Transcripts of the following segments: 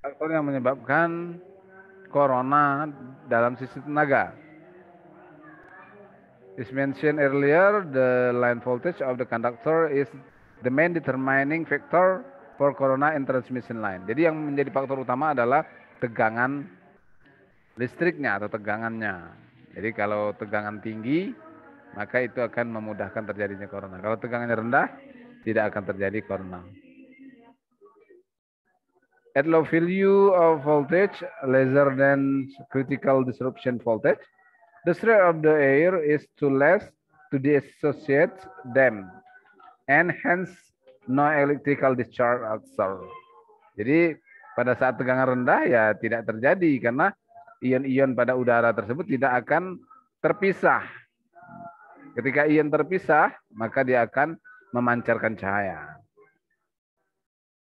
Faktor yang menyebabkan corona dalam sisi tenaga. As mentioned earlier, the line voltage of the conductor is the main determining factor for corona in transmission line. Jadi yang menjadi faktor utama adalah tegangan listriknya atau tegangannya. Jadi kalau tegangan tinggi, maka itu akan memudahkan terjadinya corona. Kalau tegangannya rendah, tidak akan terjadi corona. At low value of voltage, lesser than critical disruption voltage, the strength of the air is too less to dissociate them, and hence no electrical discharge occur. Jadi pada saat tegangan rendah ya tidak terjadi karena ion-ion pada udara tersebut tidak akan terpisah. Ketika ion terpisah, maka dia akan memancarkan cahaya.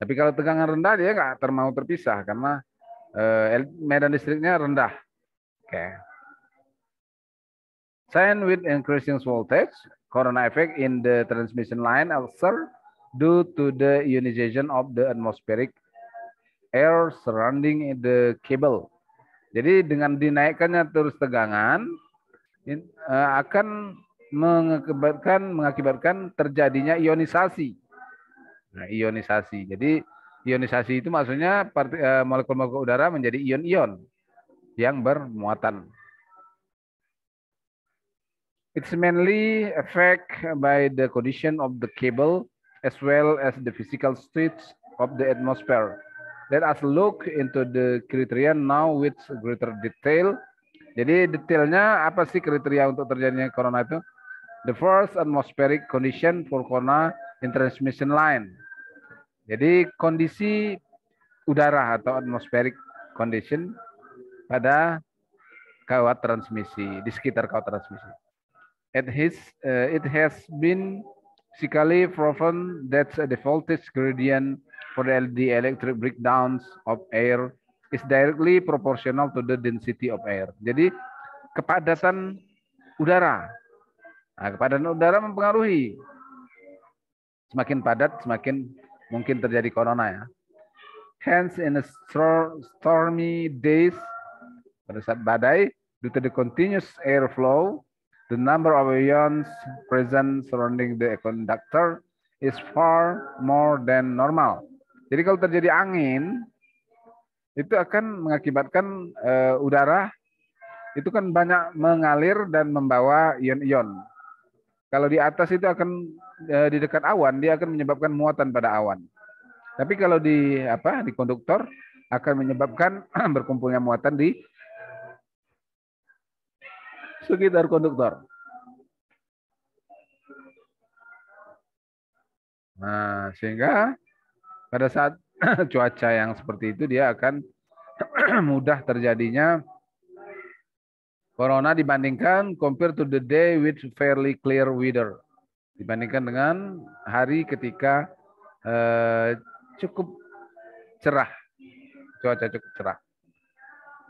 Tapi kalau tegangan rendah dia nggak mau terpisah karena medan listriknya rendah. Okay. Same with increasing voltage, corona effect in the transmission line occur due to the ionization of the atmospheric air surrounding the cable. Jadi dengan dinaikkannya terus tegangan akan mengakibatkan terjadinya ionisasi. Nah, ionisasi. Jadi ionisasi itu maksudnya molekul-molekul udara menjadi ion-ion yang bermuatan. It's mainly affected by the condition of the cable as well as the physical state of the atmosphere. Let us look into the criteria now with greater detail. Jadi detailnya apa sih kriteria untuk terjadinya corona itu? The first atmospheric condition for corona in transmission line. Jadi kondisi udara atau atmospheric condition pada kawat transmisi, di sekitar kawat transmisi. It has been physically proven that the voltage gradient for the electric breakdowns of air is directly proportional to the density of air. Jadi kepadatan udara. Nah, kepadatan udara mempengaruhi. Semakin padat, semakin mungkin terjadi corona ya. Hence, in a stormy days, pada saat badai, due to the continuous airflow, the number of ions present surrounding the conductor is far more than normal. Jadi kalau terjadi angin, itu akan mengakibatkan udara itu kan banyak mengalir dan membawa ion-ion. Kalau di atas itu akan di dekat awan, dia akan menyebabkan muatan pada awan. Tapi kalau di konduktor akan menyebabkan berkumpulnya muatan di sekitar konduktor. Nah, sehingga pada saat cuaca yang seperti itu dia akan mudah terjadinya corona dibandingkan compared to the day with fairly clear weather. Dibandingkan dengan hari ketika cukup cerah, cuaca cukup cerah.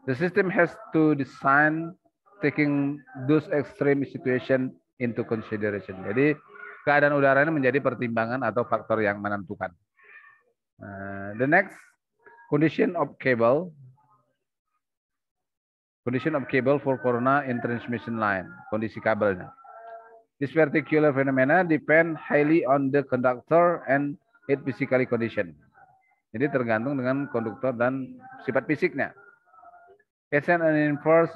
The system has to design taking those extreme situation into consideration. Jadi keadaan udara ini menjadi pertimbangan atau faktor yang menentukan. The next condition of cable. Condition of cable for corona in transmission line. Kondisi kabelnya. This particular phenomena depend highly on the conductor and its physical condition. Jadi tergantung dengan konduktor dan sifat fisiknya. It's an inverse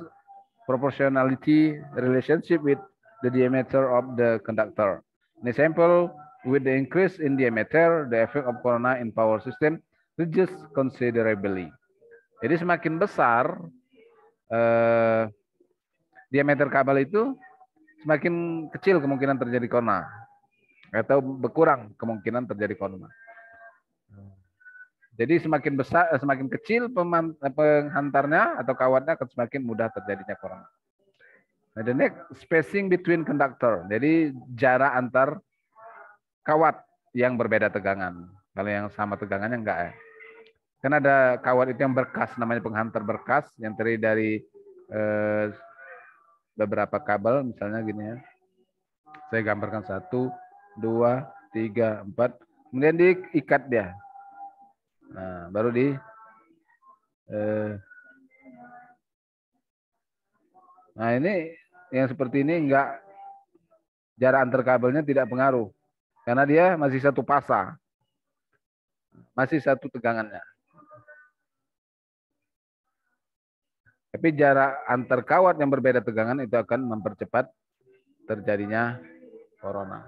proportionality relationship with the diameter of the conductor. An example, with the increase in diameter, the effect of corona in power system reduces considerably. Jadi semakin besar diameter kabel itu, semakin kecil kemungkinan terjadi corona atau berkurang kemungkinan terjadi corona. Jadi semakin besar, semakin kecil penghantarnya atau kawatnya akan semakin mudah terjadinya corona. Nah, the next spacing between conductor. Jadi jarak antar kawat yang berbeda tegangan. Kalau yang sama tegangannya enggak ya. Kan ada kawat itu yang berkas, namanya penghantar berkas yang terdiri dari beberapa kabel, misalnya gini ya. Saya gambarkan 1, 2, 3, 4. Kemudian diikat dia. Nah, baru di nah ini yang seperti ini enggak, jarak antar kabelnya tidak pengaruh karena dia masih satu pasa, masih satu tegangannya. Tapi jarak antar kawat yang berbeda tegangan itu akan mempercepat terjadinya corona.